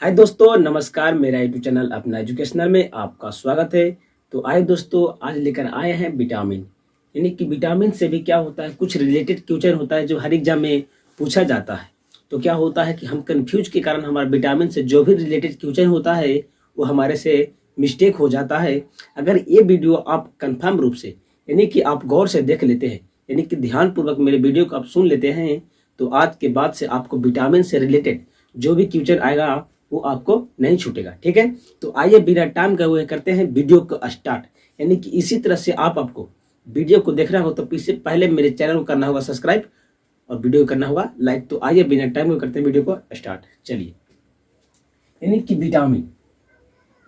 हाय दोस्तों, नमस्कार। मेरा यूट्यूब चैनल अपना एजुकेशनल में आपका स्वागत है। तो आइए दोस्तों, आज लेकर आए हैं विटामिन। यानी कि विटामिन से भी क्या होता है, कुछ रिलेटेड क्वेश्चन होता है जो हर एग्जाम में पूछा जाता है। तो क्या होता है कि हम कंफ्यूज के कारण हमारा विटामिन से जो भी रिलेटेड क्वेश्चन होता है वो हमारे से मिस्टेक हो जाता है। अगर ये वीडियो आप कंफर्म रूप से यानी कि आप गौर से देख लेते हैं, यानी कि ध्यानपूर्वक मेरे वीडियो को आप सुन लेते हैं, तो आज के बाद से आपको विटामिन से रिलेटेड जो भी क्वेश्चन आएगा वो आपको नहीं छूटेगा। ठीक है, तो आइए बिना टाइम गए हुए करते हैं वीडियो को स्टार्ट। यानी कि इसी तरह से आपको वीडियो को देखना हो तो इससे पहले मेरे चैनल को करना होगा सब्सक्राइब और वीडियो करना होगा लाइक। तो आइए बिना टाइम करते हैं वीडियो को स्टार्ट। चलिए, यानी कि विटामिन,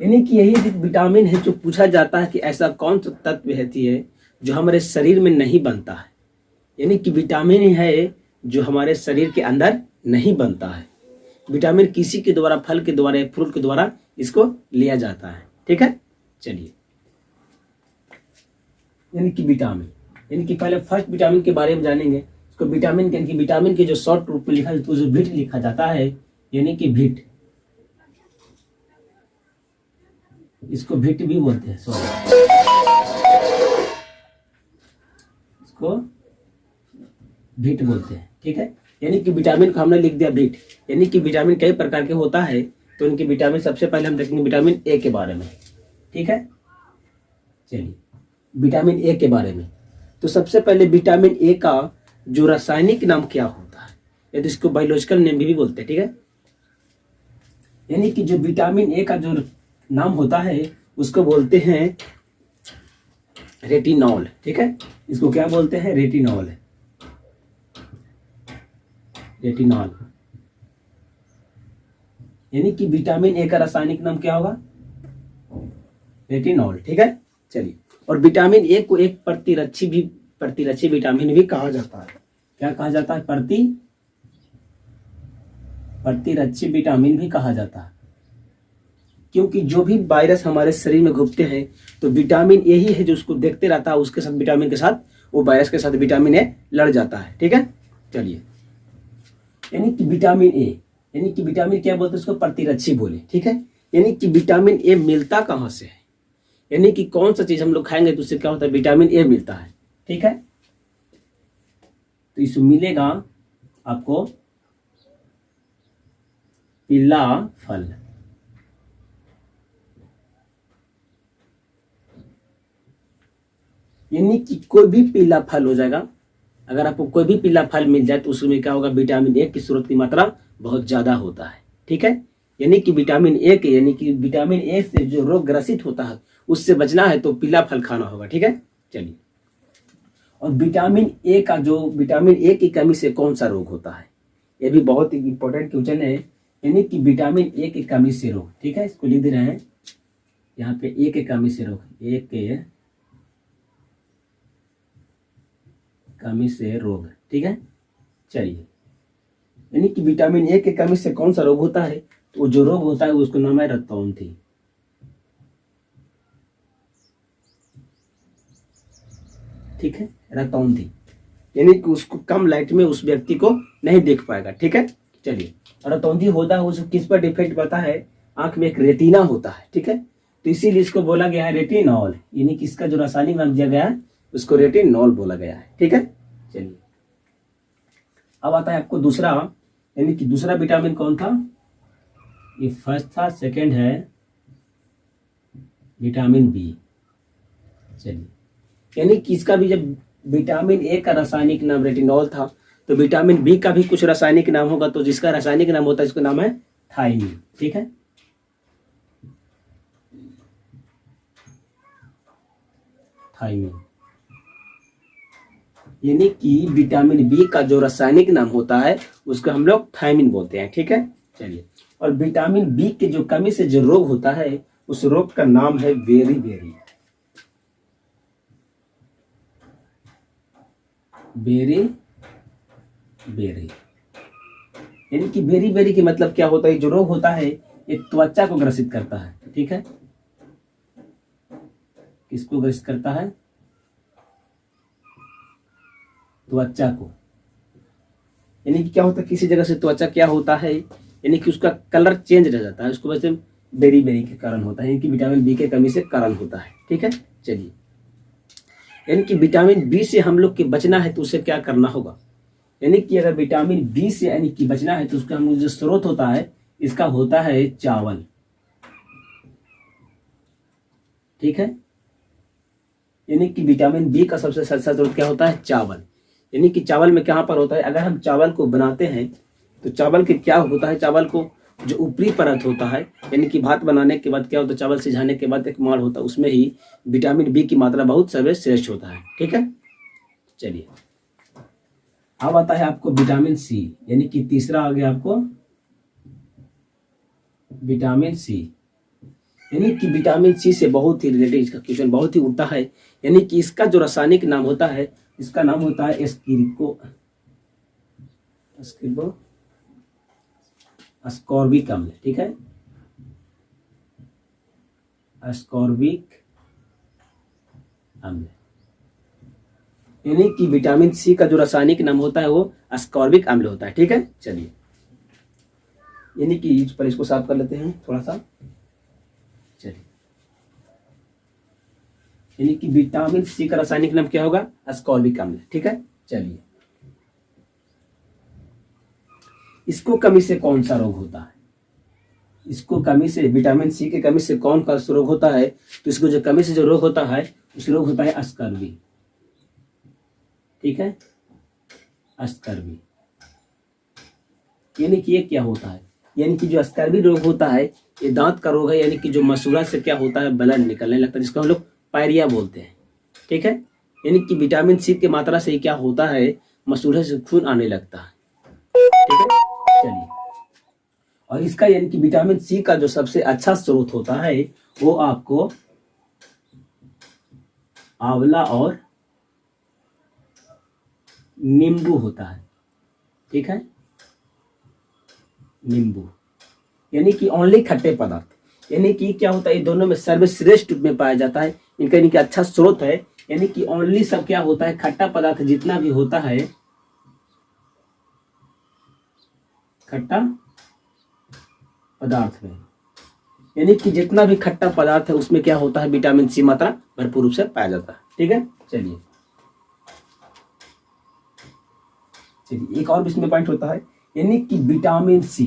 यानी कि यही विटामिन है जो पूछा जाता है कि ऐसा कौन सा तत्व रहती है जो हमारे शरीर में नहीं बनता है। यानी कि विटामिन ही है जो हमारे शरीर के अंदर नहीं बनता है। विटामिन किसी के द्वारा, फल के द्वारा या फ्रूट के द्वारा इसको लिया जाता है। ठीक है, चलिए, यानी कि विटामिन, यानी कि पहले फर्स्ट विटामिन के बारे में जानेंगे। इसको विटामिन के, विटामिन के जो शॉर्ट रूप में लिखा जाता है विट लिखा जाता है, यानी कि विट, इसको विट भी बोलते हैं, सॉरी, इसको विट बोलते हैं। ठीक है, यानी कि विटामिन को हमने लिख दिया विट। यानी कि विटामिन कई प्रकार के होता है, तो इनके विटामिन सबसे पहले हम देखेंगे विटामिन ए के बारे में। ठीक है, चलिए, विटामिन ए के बारे में। तो सबसे पहले विटामिन ए का जो रासायनिक नाम क्या होता है, या तो इसको बायोलॉजिकल नेम भी बोलते हैं। ठीक है, यानी कि जो विटामिन ए का जो नाम होता है उसको बोलते हैं रेटिनॉल। ठीक है, इसको क्या बोलते हैं, रेटिनॉल, रेटिनॉल। यानी कि विटामिन ए का रासायनिक नाम क्या होगा, रेटिनॉल। ठीक है, चलिए, और विटामिन ए को एक प्रतिरक्षी विटामिन भी कहा जाता है। क्या कहा जाता है, प्रतिरक्षी विटामिन भी कहा जाता है, क्योंकि जो भी वायरस हमारे शरीर में घुसते हैं तो विटामिन ए ही है जो उसको देखते रहता है, उसके साथ विटामिन के साथ, वो वायरस के साथ विटामिन ए लड़ जाता है। ठीक है, चलिए, यानी कि विटामिन ए, यानी कि विटामिन क्या बोलते हैं, उसको प्रतिरक्षी बोले। ठीक है, यानी कि विटामिन ए मिलता कहाँ से है, यानी कि कौन सा चीज हम लोग खाएंगे तो उससे क्या होता है, विटामिन ए मिलता है। ठीक है, तो इसमें मिलेगा आपको पीला फल, यानी कि कोई भी पीला फल हो जाएगा। अगर आपको कोई भी पीला फल मिल जाए तो उसमें क्या होगा, विटामिन ए की स्रोत की मात्रा बहुत ज्यादा होता है। ठीक है, यानी कि विटामिन ए के, यानी कि विटामिन ए से जो रोग ग्रसित होता है उससे बचना है तो पीला फल खाना होगा। ठीक है, चलिए, और विटामिन ए का जो, विटामिन ए की कमी से कौन सा रोग होता है, ये भी बहुत ही इंपॉर्टेंट क्वेश्चन है। यानी कि विटामिन ए की कमी से रोग। ठीक है, इसको लिख दे रहे हैं यहाँ पे, ए के कमी से रोग, ए के कमी से रोग। ठीक है, चलिए, यानी कि विटामिन ए के कमी से कौन सा रोग होता है, तो जो रोग होता है उसको नाम है रक्तौंधी। ठीक है, रक्तौंधी, यानी कि उसको कम लाइट में उस व्यक्ति को नहीं देख पाएगा। ठीक है, चलिए, रक्तौंधी होता है उसको किस पर डिफेक्ट पता है, आंख में एक रेटिना होता है। ठीक है, तो इसीलिए इसको बोला गया है रेटिनॉल, यानी कि इसका जो रासायनिक नाम दिया गया है उसको रेटिनॉल बोला गया है। ठीक है, चलिए, अब आता है आपको दूसरा, यानी कि दूसरा विटामिन कौन था, ये फर्स्ट था, सेकंड है विटामिन बी। चलिए, यानी कि इसका भी जब विटामिन ए का रासायनिक नाम रेटिनॉल था तो विटामिन बी का भी कुछ रासायनिक नाम होगा, तो जिसका रासायनिक नाम होता है इसका नाम है थायमिन। ठीक है, थायमिन, यानी कि विटामिन बी का जो रासायनिक नाम होता है उसको हम लोग थायमिन बोलते हैं। ठीक है, चलिए, और विटामिन बी के जो कमी से जो रोग होता है उस रोग का नाम है बेरी बेरी, बेरी बेरी। यानी कि बेरी बेरी की मतलब क्या होता है, जो रोग होता है ये त्वचा को ग्रसित करता है। ठीक है, किसको ग्रसित करता है, त्वचा को। यानी कि क्या होता है, किसी जगह से त्वचा क्या होता है यानी कि उसका कलर चेंज रह जाता है, उसको वैसे बेरी बेरी के कारण होता है, यानी कि विटामिन बी के कमी से कारण होता है। ठीक है, चलिए, यानी कि विटामिन बी से हम लोग के बचना है तो उसे क्या करना होगा, यानी कि अगर विटामिन बी से यानी कि बचना है तो उसका हम लोग जो स्रोत होता है इसका होता है चावल। ठीक है, यानी कि विटामिन बी का सबसे सस्ता स्रोत क्या होता है, चावल। यानी कि चावल में कहाँ पर होता है, अगर हम चावल को बनाते हैं तो चावल के क्या होता है, चावल को जो ऊपरी परत होता है, यानी कि भात बनाने के बाद क्या होता है, चावल सिझाने के बाद एक माड़ होता है, उसमें ही विटामिन बी की मात्रा बहुत सर्वश्रेष्ठ होता है। ठीक है, चलिए, अब आता है आपको विटामिन सी, यानी कि तीसरा आ गया आपको विटामिन सी। यानी कि विटामिन सी से बहुत ही रिलेटेड इसका क्वेश्चन बहुत ही उठता है, यानी कि इसका जो रासायनिक नाम होता है, इसका नाम होता है अस्कॉर्बिक अम्ल। ठीक है, अस्कॉर्बिक अम्ल, यानी कि विटामिन सी का जो रासायनिक नाम होता है वो अस्कॉर्बिक अम्ल होता है। ठीक है, चलिए, यानी कि इस पर इसको साफ कर लेते हैं थोड़ा सा। चलिए, यानी कि विटामिन सी का रासायनिक नाम क्या होगा, अस्कॉर्बिक अम्ल। ठीक है, चलिए, इसको कमी से कौन सा रोग होता है, इसको कमी से, विटामिन सी के कमी से कौन सा रोग होता है, तो इसको जो कमी से जो रोग होता है उस रोग होता है अस्कर्वी। ठीक है, अस्कर्वी, यानी कि ये क्या होता है, यानी कि जो अस्कर्वी रोग होता है ये दांत का रोग है, यानी कि जो मसूड़ा से क्या होता है ब्लड निकलने लगता है, जिसको हम लोग पायरिया बोलते हैं। ठीक है, यानी कि विटामिन सी की मात्रा से क्या होता है, मसूड़े से खून आने लगता है। ठीक है, चलिए, और इसका यानी कि विटामिन सी का जो सबसे अच्छा स्रोत होता है वो आपको आंवला और नींबू होता है। ठीक है, नींबू, यानी कि ओनली खट्टे पदार्थ, यानी कि क्या होता है, ये दोनों में सर्वश्रेष्ठ में पाया जाता है, इनका यानी कि अच्छा स्रोत है, यानी कि ओनली सब क्या होता है, खट्टा पदार्थ जितना भी होता है, खट्टा पदार्थ में, यानी कि जितना भी खट्टा पदार्थ है उसमें क्या होता है, विटामिन सी मात्रा भरपूर रूप से पाया जाता है। ठीक है, चलिए, एक और इसमें पॉइंट होता है, यानी कि विटामिन सी,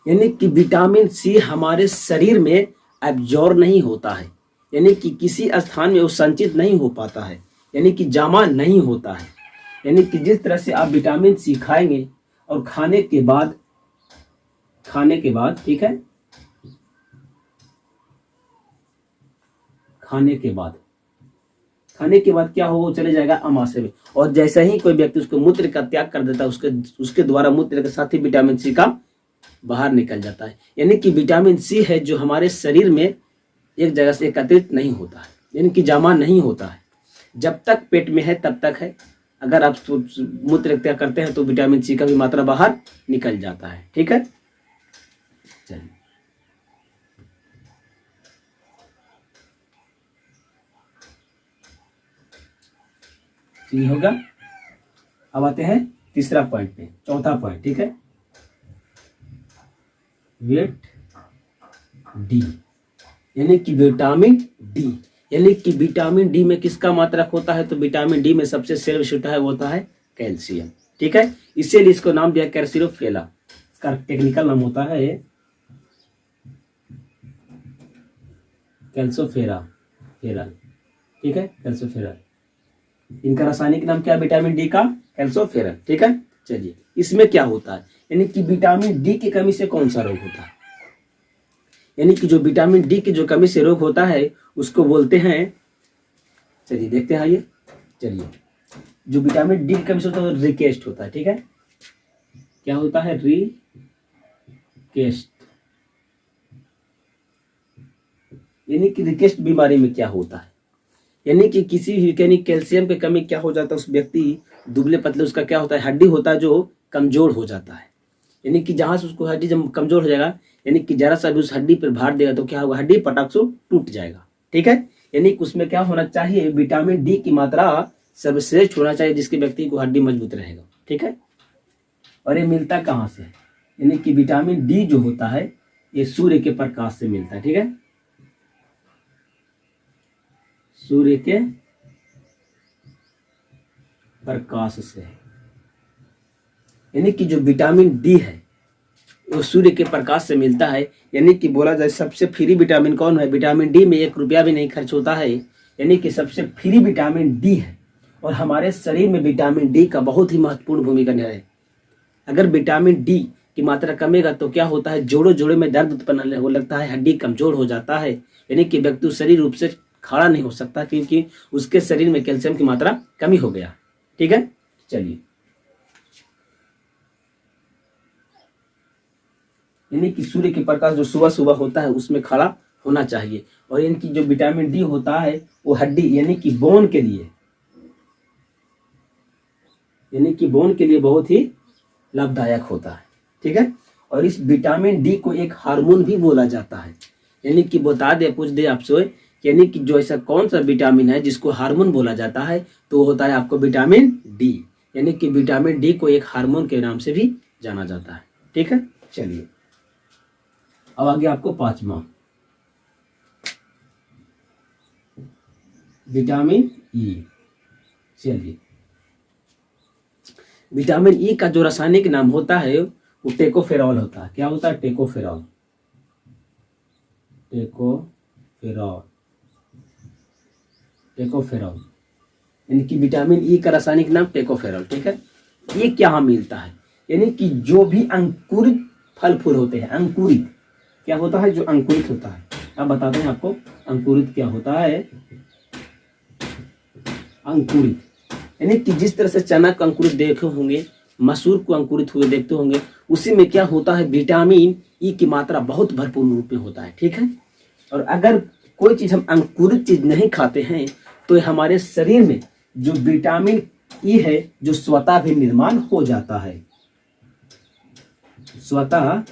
यानी कि विटामिन सी हमारे शरीर में एब्जॉर्ब नहीं होता है, यानी कि किसी स्थान में वो संचित नहीं हो पाता है, यानी कि जमा नहीं होता है। यानी कि जिस तरह से आप विटामिन सी खाएंगे और खाने के बाद ठीक है, खाने के बाद क्या होगा, वो चले जाएगा अमाशय में, और जैसे ही कोई व्यक्ति उसको मूत्र का त्याग कर देता है उसके द्वारा मूत्र के साथ ही विटामिन सी का बाहर निकल जाता है। यानी कि विटामिन सी है जो हमारे शरीर में एक जगह से एकत्रित नहीं होता है, यानी कि जमा नहीं होता है, जब तक पेट में है तब तक है, अगर आप मूत्र त्याग करते हैं तो विटामिन सी का भी मात्रा बाहर निकल जाता है। ठीक है, चलिए, ठीक होगा। अब आते हैं तीसरा पॉइंट पे, चौथा पॉइंट। ठीक है, वेट डी, यानी कि विटामिन डी, यानी कि विटामिन डी में किसका मात्रक होता है, तो विटामिन डी में सबसे सर्वश्रेष्ठ है वो होता है कैल्शियम। ठीक है, इसीलिए इसको नाम दिया कैल्सिरोफेला, इसका टेक्निकल नाम होता है कैल्सोफेरा। ठीक है, कैल्सोफेरा, इनका रासायनिक नाम क्या है, विटामिन डी का कैल्सोफेरल। ठीक है, चलिए, इसमें क्या होता है, यानी कि विटामिन डी की कमी से कौन सा रोग होता है, यानी कि जो विटामिन डी की जो कमी से रोग होता है उसको बोलते हैं, चलिए देखते हैं, आइए, चलिए, जो विटामिन डी की कमी से होता है रिकेस्ट होता है। ठीक है, क्या होता है, रिकेस्ट, यानी कि रिकेस्ट बीमारी में क्या होता है, यानी कि किसी भी यानी कैल्शियम की कमी क्या हो जाता है, उस व्यक्ति दुबले पतले, उसका क्या होता है, हड्डी होता है जो कमजोर हो जाता है, यानी कि जहां से उसको हड्डी जब कमजोर हो जाएगा, यानी कि जरा सा भी उस हड्डी पर भार देगा तो क्या होगा, हड्डी पटाख से टूट जाएगा। ठीक है, यानी कि उसमें क्या होना चाहिए, विटामिन डी की मात्रा सर्वश्रेष्ठ होना चाहिए, जिसके व्यक्ति को हड्डी मजबूत रहेगा। ठीक है, और ये मिलता कहाँ से है, यानी कि विटामिन डी जो होता है ये सूर्य के प्रकाश से मिलता है। ठीक है, सूर्य के प्रकाश से, यानी कि जो विटामिन डी है वो सूर्य के प्रकाश से मिलता है। यानी कि बोला जाए सबसे फ्री विटामिन कौन है, विटामिन डी में 1 रुपया भी नहीं खर्च होता है, यानी कि सबसे फ्री विटामिन डी है। और हमारे शरीर में विटामिन डी का बहुत ही महत्वपूर्ण भूमिका है। अगर विटामिन डी की मात्रा कमेगा तो क्या होता है, जोड़ों जोड़ों में दर्द उत्पन्न हो लगता है, हड्डी कमजोर हो जाता है, यानी कि व्यक्ति शरीर रूप से खड़ा नहीं हो सकता क्योंकि उसके शरीर में कैल्शियम की मात्रा कमी हो गया। ठीक है, चलिए, यानी कि सूर्य के प्रकाश जो सुबह सुबह होता है उसमें खड़ा होना चाहिए। और इनकी जो विटामिन डी होता है वो हड्डी यानी कि बोन के लिए, यानी कि बोन के लिए बहुत ही लाभदायक होता है। ठीक है, और इस विटामिन डी को एक हार्मोन भी बोला जाता है। यानी कि बता दे पूछ दे आपसे, यानी कि जो ऐसा कौन सा विटामिन है जिसको हार्मोन बोला जाता है, तो वो होता है आपको विटामिन डी। यानी कि विटामिन डी को एक हार्मोन के नाम से भी जाना जाता है। ठीक है, चलिए अब आगे आपको 5वां विटामिन ई। चलिए, विटामिन ई का जो रासायनिक नाम होता है वो टेकोफेरॉल होता है। क्या होता है, टेकोफेरॉल, टेकोफेरॉल, टेकोफेरॉल, यानी कि विटामिन ई का रासायनिक नाम टेकोफेरॉल। ठीक है, ये क्या मिलता है, यानी कि जो भी अंकुरित फल फूल होते हैं, अंकुरित क्या होता है, जो अंकुरित होता है। अब बताते हैं आपको अंकुरित क्या होता है। अंकुरित यानी कि जिस तरह से चना को अंकुरित देखे होंगे, मसूर को अंकुरित हुए देखते होंगे, उसी में क्या होता है, विटामिन ई की मात्रा बहुत भरपूर रूप में होता है। ठीक है, और अगर कोई चीज हम अंकुरित चीज नहीं खाते हैं तो हमारे शरीर में जो विटामिन ई है जो स्वतः भी निर्माण हो जाता है, स्वतः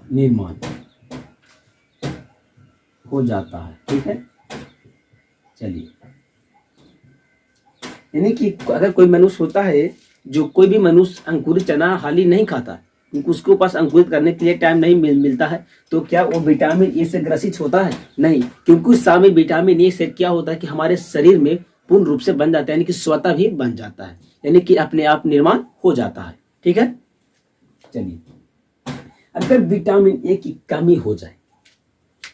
निर्माण हो जाता है। ठीक है, चलिए, यानी कि अगर कोई मनुष्य होता है, जो कोई भी मनुष्य अंकुरित चना हाली नहीं खाता क्योंकि उसके पास अंकुरित करने के लिए टाइम नहीं मिलता है, तो क्या वो विटामिन ए से ग्रसित होता है, नहीं, क्योंकि उस समय विटामिन ए से क्या होता है कि हमारे शरीर में पूर्ण रूप से बन जाता है, यानी कि स्वतः भी बन जाता है, यानी कि अपने आप निर्माण हो जाता है। ठीक है, चलिए, अगर विटामिन ए की कमी हो जाए,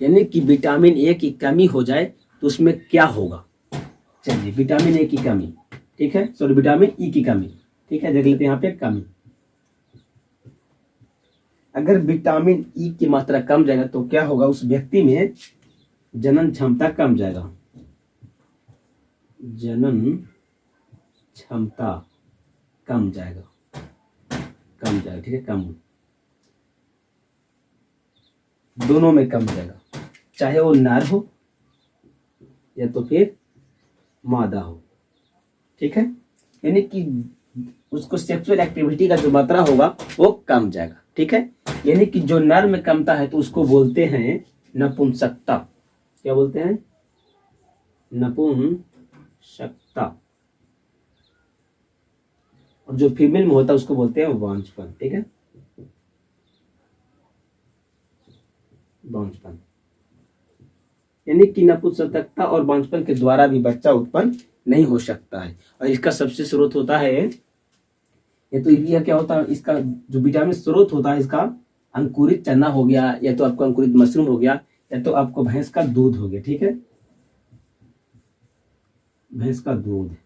यानी कि विटामिन ए की कमी हो जाए तो उसमें क्या होगा। चलिए, विटामिन ए की कमी, ठीक है, सॉरी विटामिन ई की कमी। ठीक है, देख लेते हैं यहाँ पे कमी। अगर विटामिन ई की मात्रा कम जाएगा तो क्या होगा, उस व्यक्ति में जनन क्षमता कम जाएगा, जनन क्षमता कम जाएगा, कम जाएगा। ठीक है, कम, दोनों में कम जाएगा, चाहे वो नर हो या तो फिर मादा हो। ठीक है, यानी कि उसको सेक्सुअल एक्टिविटी का जो मात्रा होगा वो कम जाएगा। ठीक है, यानी कि जो नर में कमता है तो उसको बोलते हैं नपुंसकता। क्या बोलते हैं, नपुंसकता। और जो फीमेल में होता है उसको बोलते हैं वांछपन। ठीक है, वांछपन, यानी कि नपुंसकता और वांछपन के द्वारा भी बच्चा उत्पन्न नहीं हो सकता है। और इसका सबसे स्रोत होता है, ये तो यह क्या होता है, इसका जो विटामिन स्रोत होता है इसका अंकुरित चना हो गया, या तो आपको अंकुरित मशरूम हो गया, या तो आपको भैंस का दूध हो गया। ठीक है, भैंस का दूध,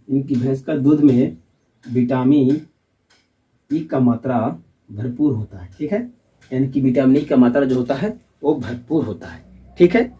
इनकी भैंस का दूध में विटामिन ई का मात्रा भरपूर होता है। ठीक है, यानी कि विटामिन ई का मात्रा जो होता है वो भरपूर होता है। ठीक है,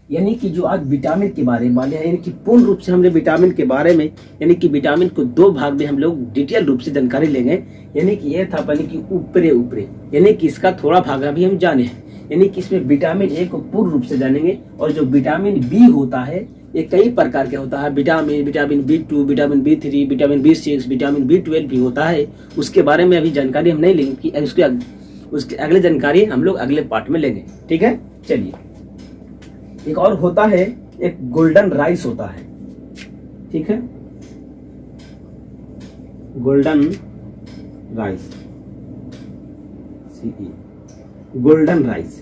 यानी कि जो आज विटामिन के बारे में वाले हैं, यानी कि पूर्ण रूप से हमने विटामिन के बारे में, यानी कि विटामिन को 2 भाग में हम लोग डिटेल रूप से जानकारी लेंगे। यानी कि ये था पहले कि ऊपरे ऊपरे, यानी कि इसका थोड़ा भाग अभी हम जाने हैं, यानी कि इसमें विटामिन ए को पूर्ण रूप से जानेंगे। और जो विटामिन बी होता है ये कई प्रकार के होता है, vitamin B2, vitamin B3, vitamin B6, vitamin B12 भी होता है। उसके बारे में अभी जानकारी हम नहीं लेंगे कि उसके अगले जानकारी हम लोग अगले पार्ट में लेंगे। ठीक है, चलिए, एक और होता है, एक गोल्डन राइस होता है। ठीक है, golden rice, CE, golden rice.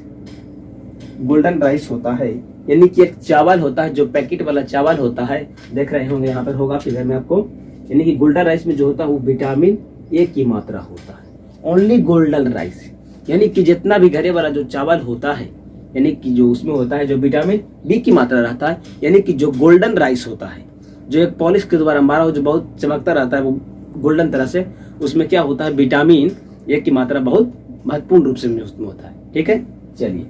Golden rice होता है यानी कि एक चावल होता है जो पैकेट वाला चावल होता है, देख रहे होंगे यहाँ पर होगा फिगर में आपको, यानी कि गोल्डन राइस में जो होता है वो विटामिन ए की मात्रा होता है। ओनली गोल्डन राइस, यानी कि जितना भी घरे वाला जो चावल होता है, यानी कि जो उसमें होता है जो विटामिन बी की मात्रा रहता है, यानी कि जो गोल्डन राइस होता है, जो एक पॉलिश के द्वारा मारा हो जो बहुत चमकता रहता है वो गोल्डन तरह से, उसमें क्या होता है विटामिन ए की मात्रा बहुत महत्वपूर्ण रूप से उसमें होता है। ठीक है, चलिए,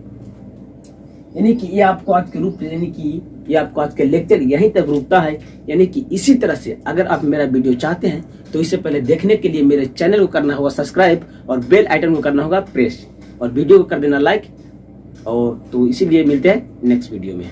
यानी कि ये आपको आज के रूप, यानी कि ये आपको आज के लेक्चर यहीं तक रुकता है। यानी कि इसी तरह से अगर आप मेरा वीडियो चाहते हैं तो इससे पहले देखने के लिए मेरे चैनल को करना होगा सब्सक्राइब और बेल आइकन को करना होगा प्रेस और वीडियो को कर देना लाइक। और तो इसीलिए मिलते हैं नेक्स्ट वीडियो में।